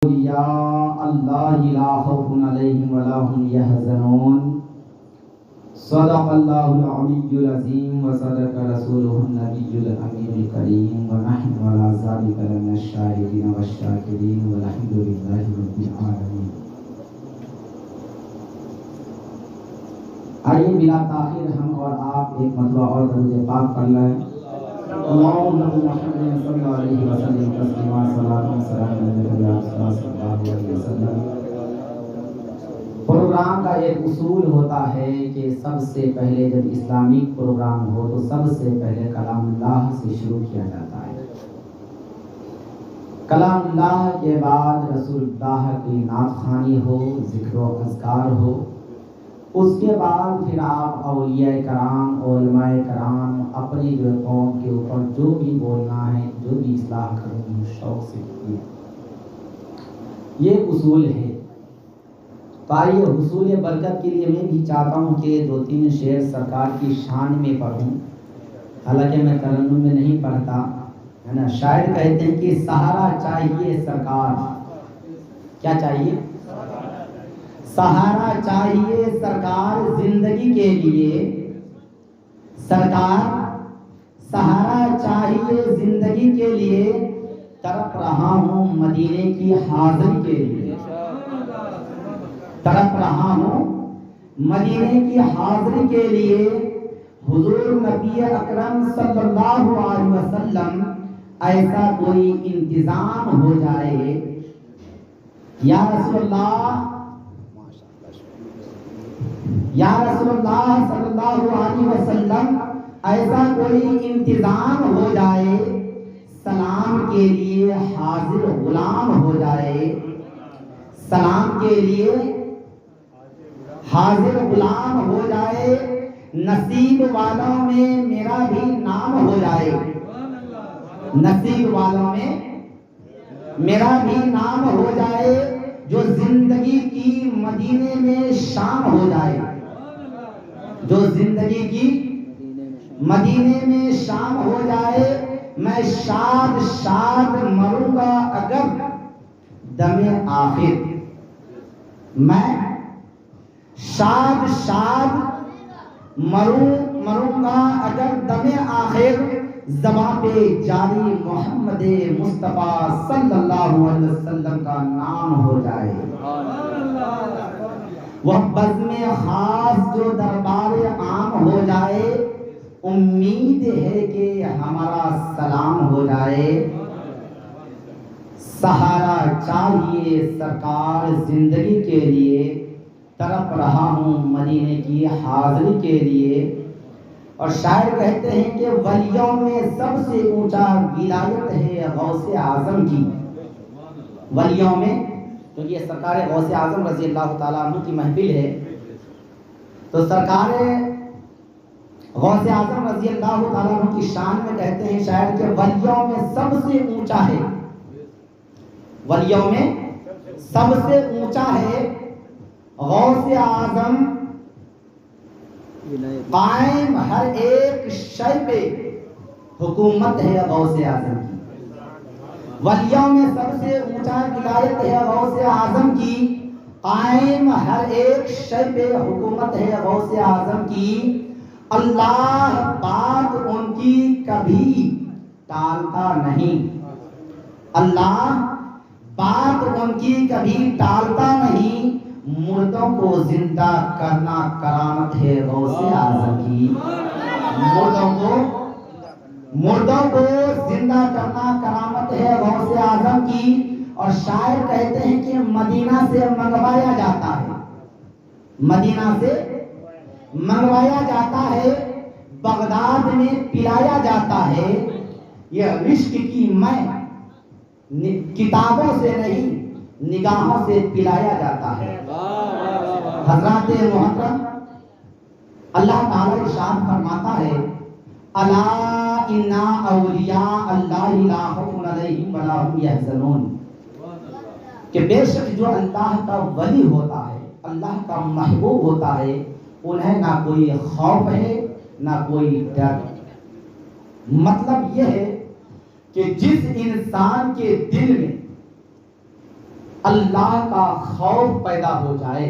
اولیاء اللہ لا خوف علیہم ولا هم يحزنون صدق اللہ العلی العظیم وصدق رسولہ النبی الامین الکریم ونحن علی ذلک لمن الشاہدین والشاکرین والحمد للہ رب العالمین۔ آئیے بلا تاخیر ہم اور آپ ایک مرتبہ اور درود پاک پڑھ لیں۔ اللہم محمد صلی اللہ علیہ وسلم تسلیما صلاۃ و سلام علی صلی اللہ علیہ وسلم۔ پروگرام کا ایک اصول ہوتا ہے کہ سب سے پہلے جب اسلامک پروگرام ہو تو سب سے پہلے کلام اللہ سے شروع کیا جاتا ہے۔ کلام اللہ کے بعد رسول اللہ کی نعت خوانی ہو، ذکر و اذکار ہو، اس کے بعد پھر آپ اولیاء کرام، علماء کرام اپنی جو قوم کے اوپر جو بھی بولنا ہے، جو بھی اصلاح کرنی ہے شوق سے کیجیے۔ یہ اصول ہے۔ تو آئیے حصول برکت کے لیے میں بھی چاہتا ہوں کہ 2-3 شعر سرکار کی شان میں پڑھوں، حالانکہ میں ترنم میں نہیں پڑھتا ہے نا۔ شاعر کہتے ہیں کہ سہارا چاہیے سرکار، کیا چاہیے؟ سہارا چاہیے سرکار زندگی کے لیے، سرکار سہارا چاہیے زندگی کے لیے، تڑپ رہا ہوں مدینے کی حاضری کے لیے، تڑپ رہا ہوں مدینے کی حاضری کے لیے۔ حضور نبی اکرم صلی اللہ علیہ وسلم ایسا کوئی انتظام ہو جائے، یا رسول اللہ، یا رسول اللہ صلی اللہ علیہ وسلم ایسا کوئی انتظام ہو جائے، سلام کے لیے حاضر غلام ہو جائے، سلام کے لیے حاضر غلام ہو جائے، نصیب والوں میں میرا بھی نام ہو جائے، نصیب والوں میں میرا بھی نام ہو جائے، جو زندگی کی مدینے میں شام ہو جائے، جو زندگی کی مدینے میں شام ہو جائے۔ میں شاد شاد مروں گا اگر دم آخر، میں شاد شاد مروں گا اگر دم آخر، زباں پہ جاری محمد مصطفیٰ صلی اللہ علیہ وسلم کا نام ہو جائے۔ وہ بزم خاص جو دربار عام ہو جائے، امید ہے کہ ہمارا سلام ہو جائے۔ سہارا چاہیے سرکار زندگی کے لیے، تڑپ رہا ہوں مدینے کی حاضری کے لیے۔ اور شاعر کہتے ہیں کہ ولیوں میں سب سے اونچا ولایت ہے غوث اعظم کی، ولیوں میں، کیونکہ یہ سرکار غوث اعظم رضی اللہ تعالیٰ عنہ کی محفل ہے، تو سرکار غوث اعظم رضی اللہ تعالیٰ عنہ کی شان میں کہتے ہیں شاعر کہ ولیوں میں سب سے اونچا ہے، ولیوں میں سب سے اونچا ہے غوث اعظم، قائم ہر ایک شے پہ حکومت ہے غوث اعظم کی۔ ولیوں میں سب سے اونچا ولایت ہے غوث اعظم کی، قائم ہر ایک شے پہ حکومت ہے غوث اعظم کی۔ اللہ بات ان کی کبھی ٹالتا نہیں، اللہ بات ان کی کبھی ٹالتا نہیں، مردوں کو زندہ کرنا کرامت ہے غوث اعظم کی، مردوں کو زندہ کرنا کرامت ہے غوث اعظم کی۔ اور شاعر کہتے ہیں کہ مدینہ سے منگوایا جاتا ہے، مدینہ سے منگوایا جاتا ہے، بغداد میں پلایا جاتا ہے، یہ عشق کی میں کتابوں سے نہیں نگاہوں سے پلایا جاتا ہے۔ حضرات محترم، اللہ تعالیٰ ارشاد فرماتا ہے الا ان اولیاء اللہ لا خوف علیہم ولا هم يحزنون، کہ بے شک جو اللہ کا ولی ہوتا ہے، اللہ کا محبوب ہوتا ہے، انہیں نہ کوئی خوف ہے نہ کوئی ڈر۔ مطلب یہ ہے کہ جس انسان کے دل میں اللہ کا خوف پیدا ہو جائے،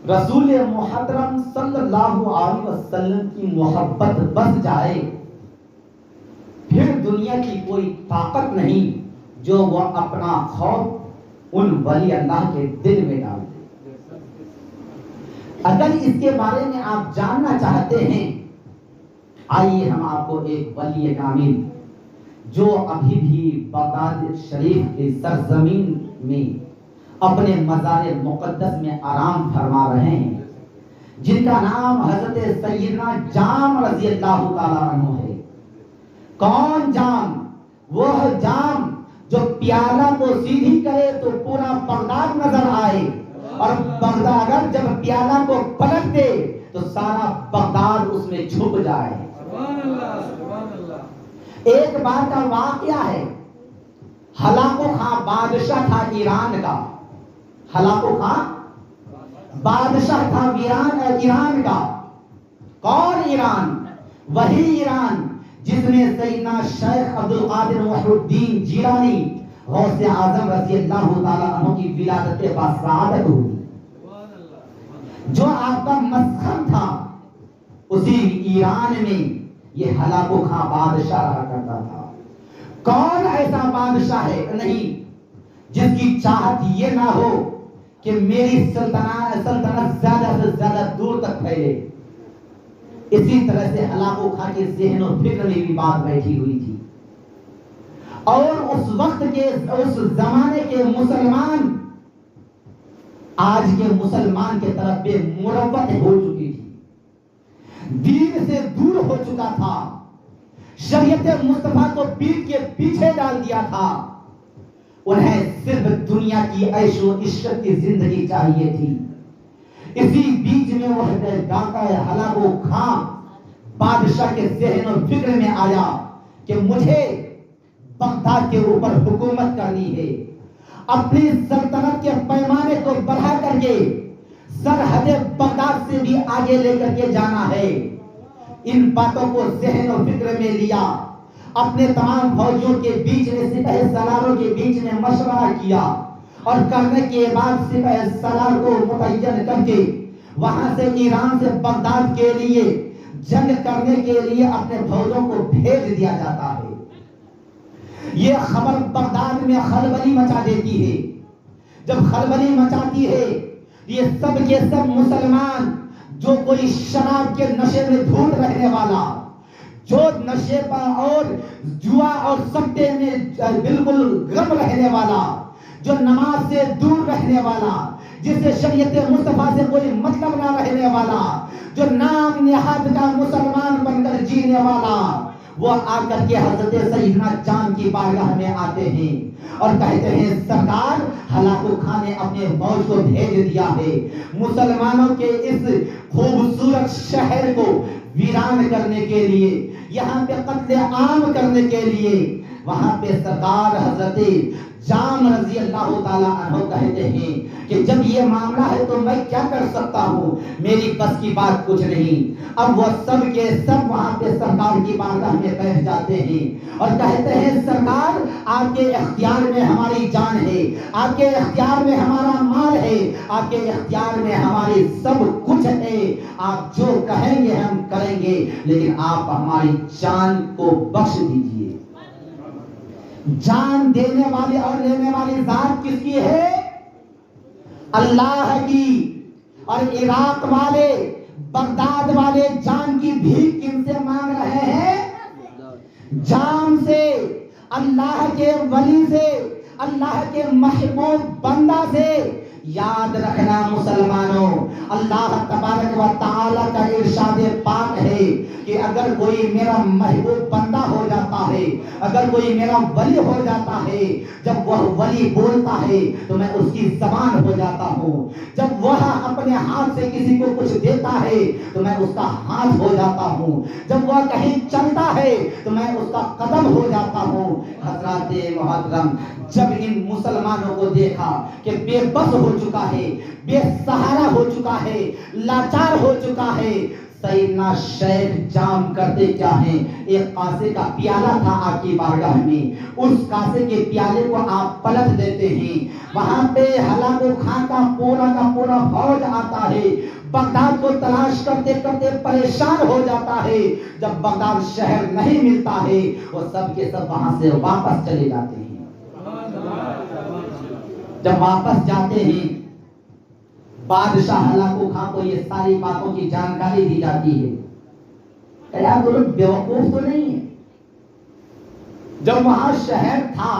رسول محترم صلی اللہ علیہ وسلم کی محبت بس جائے، پھر دنیا کی کوئی طاقت نہیں جو وہ اپنا خوف ان ولی اللہ کے دل میں ڈال دے۔ اگر اس کے بارے میں آپ جاننا چاہتے ہیں، آئیے ہم آپ کو ایک ولی کامل جو ابھی بھی بغداد شریف کی سرزمین میں اپنے مزار مقدس میں آرام فرما رہے ہیں، جن کا نام حضرت سیدنا جام رضی اللہ تعالیٰ عنہ ہے۔ کون جام؟ وہ جام جو پیالہ کو سیدھی کرے تو پورا بغداد نظر آئے، اور بغداد اگر جب پیالہ کو پلٹ دے تو سارا بغداد اس میں چھپ جائے۔ ایک بار کا واقعہ ہے، ہلاکو خان بادشاہ تھا ایران کا، ہلاکو خان بادشاہ تھا ایران کا۔ کون ایران؟ وہی ایران جس میں سیدنا شیخ عبدالقادر محی الدین جیلانی غوث اعظم رضی اللہ تعالیٰ عنہ کی ولادت بسعادت ہوئی، جو آپ کا مسکن تھا، اسی ایران میں یہ ہلاکو خان بادشاہ رہا کرتا تھا۔ کون ایسا بادشاہ ہے نہیں جس کی چاہت یہ نہ ہو کہ میری سلطنت زیادہ سے زیادہ دور تک پھیلے؟ اسی طرح سے ہلاکو خان کے ذہن و فکر میں بھی بات بیٹھی ہوئی تھی، اور اس وقت کے اس زمانے کے مسلمان آج کے مسلمان کے طرف بے مروت ہو چکی تھی، دین سے دور ہو چکا تھا، شریعت مصطفیٰ کو پیٹ کے پیچھے ڈال دیا تھا۔ انہیں صرف دنیا کی عیش و عشرت کی زندگی چاہیے تھی۔ اسی بیچ میں وہ ڈاکہ ہلاکو خان بادشاہ کے ذہن و فکر میں آیا کہ مجھے بغداد کے اوپر حکومت کرنی ہے، اپنی سلطنت کے پیمانے کو بڑھا کر کے سرحد بغداد سے بھی آگے لے کر کے جانا ہے۔ ان باتوں کو ذہن و فکر میں لیا، اپنے تمام فوجیوں کے بیچ میں سپہ سالاروں کے بیچ میں مشورہ کیا، اور کرنے کے بعد سپہ سالار کو متعین کر کے وہاں سے ایران سے بغداد کے لیے جنگ کرنے کے لیے اپنے فوجوں کو بھیج دیا جاتا ہے۔ یہ خبر بغداد میں خلبلی مچا دیتی ہے۔ جب خلبلی مچاتی ہے، یہ سب کے سب مسلمان جو کوئی شراب کے نشے میں دھوت رہنے والا، جو نشے پر اور جوا اور سکتے میں بالکل غرق رہنے والا، جو نماز سے دور رہنے والا، جسے شریعت مصطفیٰ سے کوئی مطلب نہ رہنے والا، جو نام نہاد کا مسلمان بن کر جینے والا، وہ آ کر کے حضرت سیدنا جان کی بارگاہ میں آتے ہیں اور کہتے ہیں سرکار ہلاکو خان نے اپنے فوج کو بھیج دیا ہے مسلمانوں کے اس خوبصورت شہر کو ویران کرنے کے لیے، یہاں پہ قتل عام کرنے کے لیے۔ وہاں پہ سرکار حضرت جام رضی اللہ تعالیٰ عنہ کہتے ہیں کہ جب یہ معاملہ ہے تو میں کیا کر سکتا ہوں، میری بس کی بات کچھ نہیں۔ اب وہ سب کے سب وہاں پہ سرکار کی بارگاہ میں بیٹھ جاتے ہیں اور کہتے ہیں سرکار آپ کے اختیار میں ہماری جان ہے، آپ کے اختیار میں ہمارا مال ہے، آپ کے اختیار میں ہماری سب کچھ ہے، آپ جو کہیں گے ہم کریں گے، لیکن آپ ہماری جان کو بخش دیجیے۔ جان دینے والے اور لینے والی ذات کس کی ہے؟ اللہ کی۔ اور عراق والے، بغداد والے جان کی بھیک کن سے مانگ رہے ہیں؟ جام سے، اللہ کے ولی سے، اللہ کے محبوب بندہ سے۔ یاد رکھنا مسلمانوں، اللہ تبارک و تعالیٰ کا ارشاد پاک ہے کہ اگر کوئی میرا محبوب بندہ ہو جاتا ہے، اگر کوئی میرا ولی ہو جاتا ہے، جب وہ ولی بولتا ہے تو میں اس کی زبان ہو جاتا ہوں، جب وہ اپنے ہاتھ سے کسی کو کچھ دیتا ہے تو میں اس کا ہاتھ ہو جاتا ہوں، جب وہ کہیں چلتا ہے تو میں اس کا قدم ہو جاتا ہوں۔ حضرات محترم، جب ان مسلمانوں کو دیکھا کہ بے بس ہو چکا ہے، بے سہارا ہو چکا ہے، لاچار ہو چکا ہے، سیدنا شیخ جام کرتے کیا ہیں؟ ایک کاسے کا پیالہ تھا آپ کی بارگاہ میں، اس کاسے کے پیالے کو آپ پلٹ دیتے ہیں، وہاں پہ ہلاکو خان کا پورا فوج آتا ہے، بغداد کو تلاش کرتے کرتے پریشان ہو جاتا ہے، جب بغداد شہر نہیں ملتا ہے وہ سب کے سب وہاں سے واپس چلے جاتے ہیں۔ جب واپس جاتے ہیں بادشاہ ہلاکو خان کو یہ ساری باتوں کی جانکاری دی جاتی ہے کہ یار تم بیوقوف تو نہیں ہے، جب وہاں شہر تھا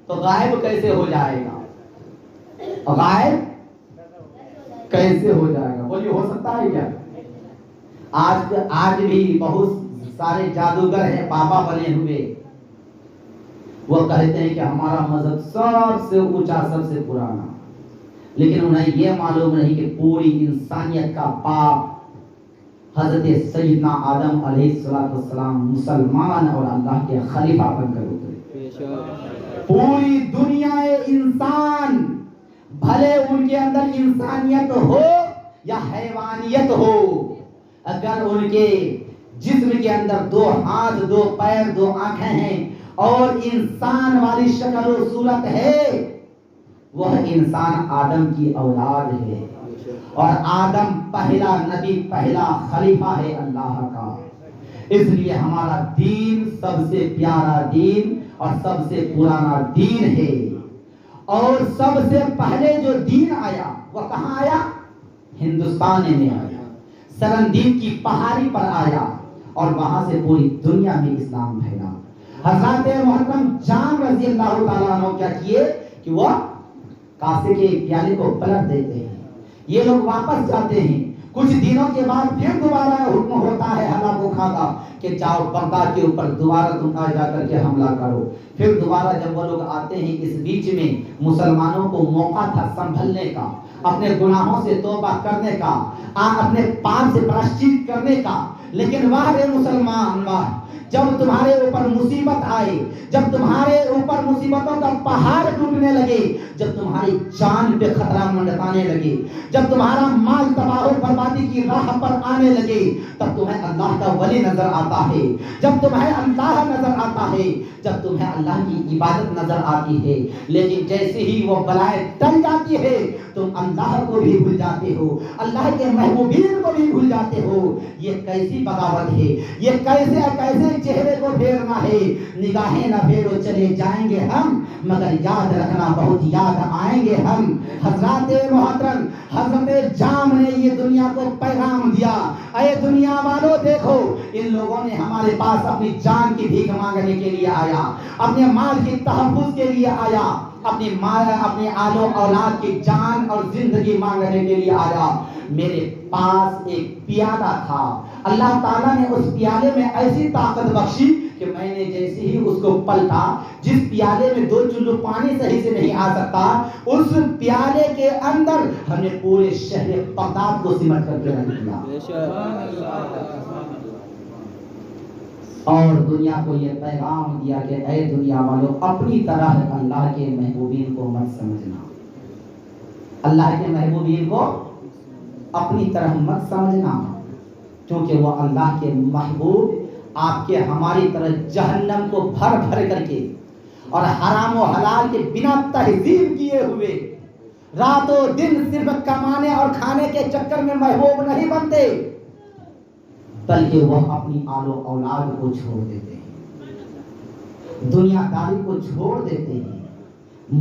تو غائب کیسے ہو جائے گا؟ غائب کیسے ہو جائے گا؟ بولیے ہو سکتا ہے کیا؟ آج بھی بہت سارے جادوگر ہیں بابا بنے ہوئے، وہ کہتے ہیں کہ ہمارا مذہب سب سے اونچا سب سے پرانا، لیکن انہیں یہ معلوم نہیں کہ پوری انسانیت کا باپ حضرت سیدنا آدم علیہ السلام مسلمان اور اللہ کے خلیفہ بن کر اترے۔ پوری دنیا انسان، بھلے ان کے اندر انسانیت ہو یا حیوانیت ہو، اگر ان کے جسم کے اندر 2 ہاتھ 2 پیر 2 آنکھیں ہیں اور انسان والی شکل و صورت ہے، وہ انسان آدم کی اولاد ہے، اور آدم پہلا نبی پہلا خلیفہ ہے اللہ کا۔ اس لیے ہمارا دین سب سے پیارا دین اور سب سے پرانا دین ہے، اور سب سے پہلے جو دین آیا وہ کہاں آیا؟ ہندوستان میں آیا، سرندیپ کی پہاڑی پر آیا، اور وہاں سے پوری دنیا میں اسلام پھیلا۔ حضرت محترم جام رضی اللہ تعالیٰ عنہ کیا کیے کہ وہ کاسے کے پیالے کو پلٹ دیتے ہیں، یہ لوگ واپس جاتے ہیں، کچھ دنوں کے بعد پھر دوبارہ حکم ہوتا ہے ہلاکو خان کا کہ جاؤ بغداد کے اوپر دوبارہ تم جا کر کے حملہ کرو۔ پھر دوبارہ جب وہ لوگ آتے ہیں، اس بیچ میں مسلمانوں کو موقع تھا سنبھلنے کا، اپنے گناہوں سے توبہ کرنے کا، اپنے پاپ سے پراشچت کرنے کا، لیکن واہ رے مسلمان واہ، جب تمہارے اوپر مصیبت آئے، جب تمہارے اوپر مصیبتوں کا پہاڑ ٹوٹنے لگے، جب تمہاری جان پہ خطرہ منڈرانے لگے، جب تمہارا مال تباہ و بربادی کی راہ پر آنے لگے، تب تمہیں اللہ کا ولی نظر آتا ہے، جب تمہیں اللہ نظر آتا ہے، جب تمہیں اللہ کی عبادت نظر آتی ہے، لیکن جیسے ہی وہ بلائیں ٹل جاتی ہے تم اللہ کو بھی بھول جاتے ہو، اللہ کے محبوبین کو بھی بھول جاتے ہو۔ یہ کیسی بغاوت ہے، یہ کیسے چہرے کو پھیرنا ہے؟ نگاہیں نہ پھیرو چلے جائیں گے ہم، مگر یاد رکھنا بہت یاد آئیں گے ہم۔ حضرات محترم حضرت جام نے یہ دنیا کو پیغام دیا، اے دنیا والوں دیکھو، ان لوگوں نے ہمارے پاس اپنی جان کی بھیک مانگنے کے لیے آیا، اپنے مال کی تحفظ کے لیے آیا، اپنے آل و اولاد کی جان اور زندگی مانگنے کے لیے آیا۔ میرے پاس ایک پیالہ تھا، اللہ تعالیٰ نے اس پیالے میں ایسی طاقت بخشی کہ میں نے جیسے ہی اس کو پلٹا، جس پیالے میں 2 چلو پانی صحیح سے نہیں آ سکتا، اس پیالے کے اندر ہم نے پورے شہر بغداد کو سمٹ کر کے رکھ دیا، اور دنیا کو یہ پیغام دیا کہ اے دنیا والوں، اپنی طرح اللہ کے محبوبین کو مت سمجھنا، اللہ کے محبوبین کو اپنی طرح مت سمجھنا، کیونکہ وہ اللہ کے محبوب آپ کے ہماری طرح جہنم کو بھر بھر کر کے اور حرام و حلال کے بنا تہذیب کیے ہوئے رات و دن صرف کمانے اور کھانے کے چکر میں محبوب نہیں بنتے، بلکہ وہ اپنی آل و اولاد کو چھوڑ دیتے ہیں، دنیا داری کو چھوڑ دیتے ہیں،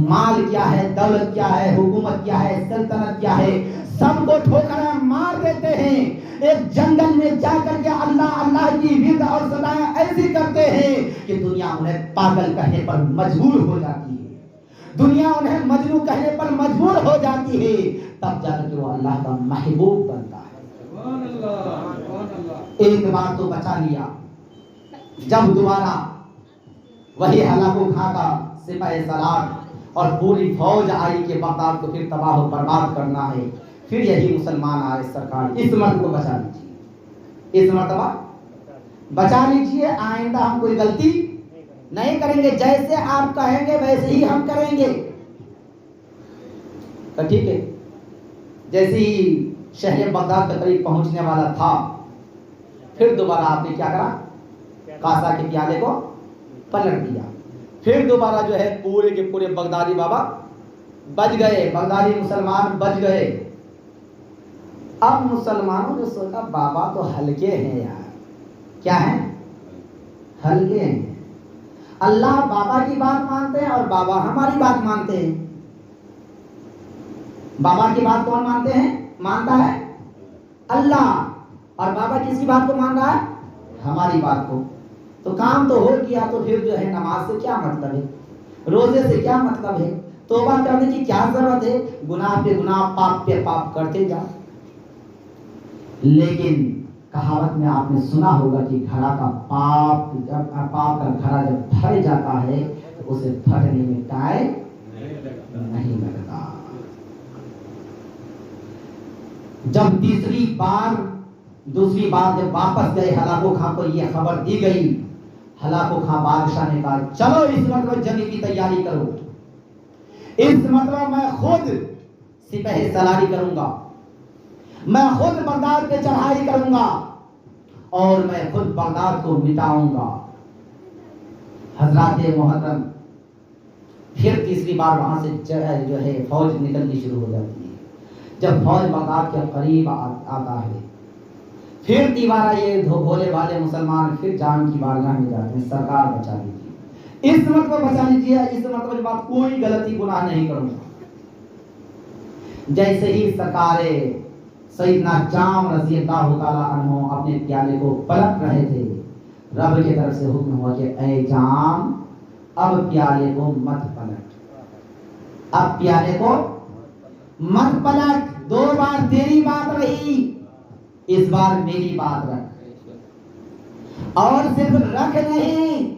مال کیا ہے، دولت کیا ہے، حکومت کیا ہے، سلطنت کیا ہے، سب کو ٹھوکریں مار دیتے ہیں، ایک جنگل میں جا کر کے اللہ کی ورد اور صدائیں ایسی کرتے ہیں کہ دنیا انہیں پاگل کہنے پر مجبور ہو جاتی ہے، دنیا انہیں مجنون کہنے پر مجبور ہو جاتی ہے، تب جا کر کے وہ اللہ کا محبوب بنتا ہے۔ ایک بار تو بچا لیا، جب دوبارہ وہی ہلاکو خان کا سپاہ سالار اور پوری فوج آئی کہ بغداد کو پھر تباہ و برباد کرنا ہے، پھر یہی مسلمان آئے، سرکار اس مرد کو بچا لیجیے، اس مرتبہ بچا لیجیے، آئندہ ہم کوئی غلطی نہیں کریں گے، جیسے آپ کہیں گے ویسے ہی ہم کریں گے۔ تو ٹھیک ہے، جیسے ہی شہر بغداد کے قریب پہنچنے والا تھا، پھر دوبارہ آپ نے کیا کرا؟ کاسا کے پیالے کو پلٹ دیا. پھر دوبارہ جو ہے پورے کے پورے بغدادی بابا بچ گئے، بغدادی مسلمان بچ گئے. اب مسلمانوں نے سوچا بابا تو ہلکے ہیں یار. کیا ہیں؟ ہلکے ہیں. اللہ بابا کی بات مانتے ہیں اور بابا ہماری بات مانتے ہیں. بابا کی بات کون مانتے ہیں؟ مانتا ہے اللہ. اور بابا کس کی بات کو مان رہا ہے؟ ہماری بات کو. تو کام تو ہو گیا، تو پھر جو ہے نماز سے کیا مطلب ہے، روزے سے کیا مطلب ہے، توبہ کرنے کی کیا ضرورت ہے؟ گناہ پہ گناہ، پاپ پہ پاپ کرتے جا. لیکن کہاوت میں آپ نے سنا ہوگا کہ گھڑا کا پاپ کا گھڑا جب بھر جاتا ہے تو اسے بھرنے میں ٹائم نہیں لگتا. جب دوسری بار جب واپس گئے ہلاکو خان کو یہ خبر دی گئی، ہلاکو خان بادشاہ نے کہا چلو اس مرتبہ جنگ کی تیاری کرو، اس مرتبہ میں خود سپہ سالاری کروں گا، میں خود بغداد پہ چڑھائی کروں گا اور میں خود بغداد کو مٹاؤں گا. حضرات محترم، پھر تیسری بار وہاں سے جو ہے فوج نکلنی شروع ہو جاتی ہے. جب فوج بغداد کے قریب آتا ہے، پھر تیوارا یہ بھولے والے مسلمان پھر جان کی بارگاہ میں جاتے ہیں، سرکار بچا لیجیے، اس مرتبہ بچا لیجیے، اس مرتبہ کے بعد کوئی غلطی گناہ نہیں کروں گا. جیسے ہی سرکار سیدنا جام رضی اللہ تعالیٰ عنہ اپنے پیالے کو پلٹ رہے تھے، رب کی طرف سے حکم ہوا کہ اے جام اب پیالے کو مت پلٹ، اب پیالے کو مت پلٹ. 2 بار تیری بات رہی، اس بار میری بات رکھ. اور صرف رکھ نہیں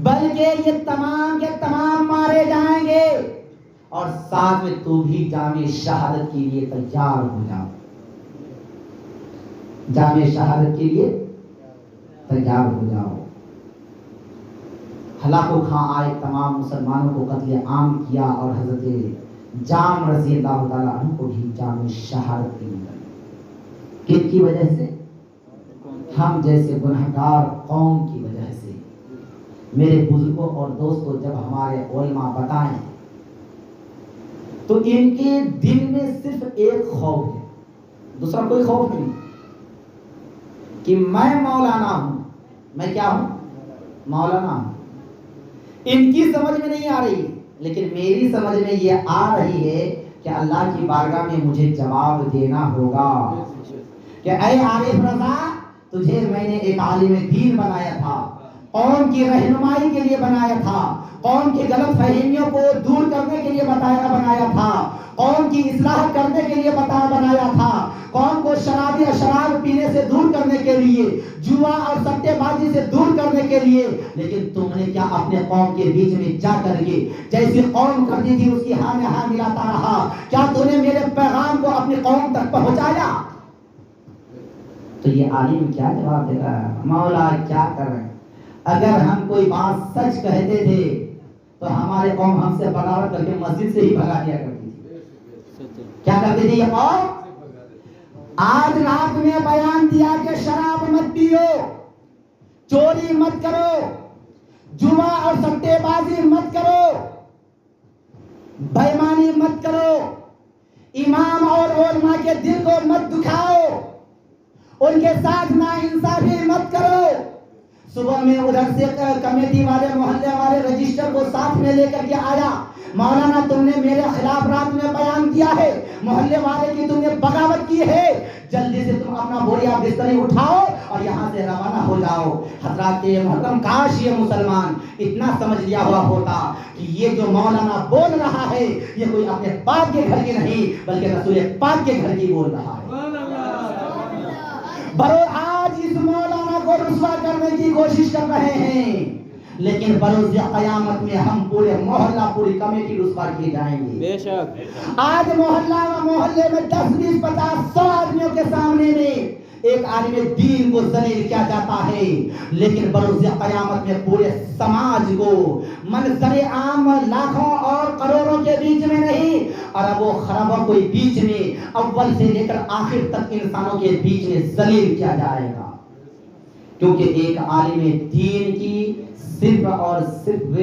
بلکہ یہ تمام کے تمام مارے جائیں گے، اور ساتھ میں تو بھی جام شہادت کے لیے تیار ہو جاؤ. جام شہادت کے لیے تیار ہو جاؤ. ہلاکو خان آئے، تمام مسلمانوں کو قتل عام کیا اور حضرت جام رضی اللہ تعالیٰ عنہ کو بھی جام شہادت کی ملی. کن کی وجہ سے؟ ہم جیسے گنہگار قوم کی وجہ سے. میرے بزرگوں اور دوستوں، جب ہمارے علماء بتائیں تو ان کے دل میں صرف ایک خوف ہے، دوسرا کوئی خوف نہیں، کہ میں مولانا ہوں. میں کیا ہوں؟ مولانا ہوں. ان کی سمجھ میں نہیں آ رہی، لیکن میری سمجھ میں یہ آ رہی ہے کہ اللہ کی بارگاہ میں مجھے جواب دینا ہوگا کہ اے عارف رضا، تجھے میں نے ایک عالم دین بنایا تھا، قوم کی رہنمائی کے لیے بنایا تھا، قوم کی غلط فہمیوں کو دور کرنے کے لیے بنایا تھا، قوم کی اصلاح کرنے کے لیے بنایا تھا، قوم کو شراب پینے سے دور کرنے کے لیے، جوا اور سٹے بازی سے دور کرنے کے لیے. لیکن تم نے کیا اپنے قوم کے بیچ میں جا کر کے جیسی قوم کرتی تھی اس کی ہاں میں ہاں ملاتا رہا؟ کیا تو نے میرے پیغام کو اپنی قوم تک پہنچایا؟ تو یہ عالم کیا جواب دے رہا ہے؟ مولا کیا کر رہے ہیں؟ اگر ہم کوئی بات سچ کہتے تھے تو ہمارے قوم ہم سے بغاوت کر کے مسجد سے ہی بھگا دیا کرتی تھی. کیا کرتی تھی یہ قوم؟ آج رات میں بیان دیا کہ شراب مت پیو، چوری مت کرو، جوا اور سٹے بازی مت کرو، بےمانی مت کرو، امام اور علماء کے دل کو مت دکھاؤ، ان کے ساتھ ناانصافی مت کرو. صبح میں ادھر سے کمیٹی والے محلے والے رجسٹر کو ساتھ میں لے کر کے آیا، مولانا تم نے میرے خلاف رات میں بیان کیا ہے، محلے والے کی تم نے بغاوت کی ہے، جلدی سے تم اپنا بوریا بستری اٹھاؤ اور یہاں سے روانہ ہو جاؤ. حضرات محترم، کاش یہ مسلمان اتنا سمجھ لیا ہوا ہوتا کہ یہ جو مولانا بول رہا ہے یہ کوئی اپنے باپ کے گھر کی نہیں بلکہ رسول پاک کے گھر کی بول رہا ہے. آج اس مولانا کو رسوا کرنے کی کوشش کر رہے ہیں، لیکن بروز قیامت میں ہم پورے محلہ پوری کمیٹی رسوا کیے جائیں گے. بے شک آج محلے میں 10 20 50 100 آدمیوں کے سامنے میں ایک عالم دین کو ذلیل کیا جاتا ہے، لیکن بروز قیامت میں پورے سماج کو منظر عام لاکھوں اور کروڑوں کے بیچ میں نہیں، اربوں خربوں کے بیچ میں، اول سے لے کر آخر تک انسانوں کے بیچ میں ذلیل کیا جائے گا. کیونکہ ایک عالم دین کی صرف اور صرف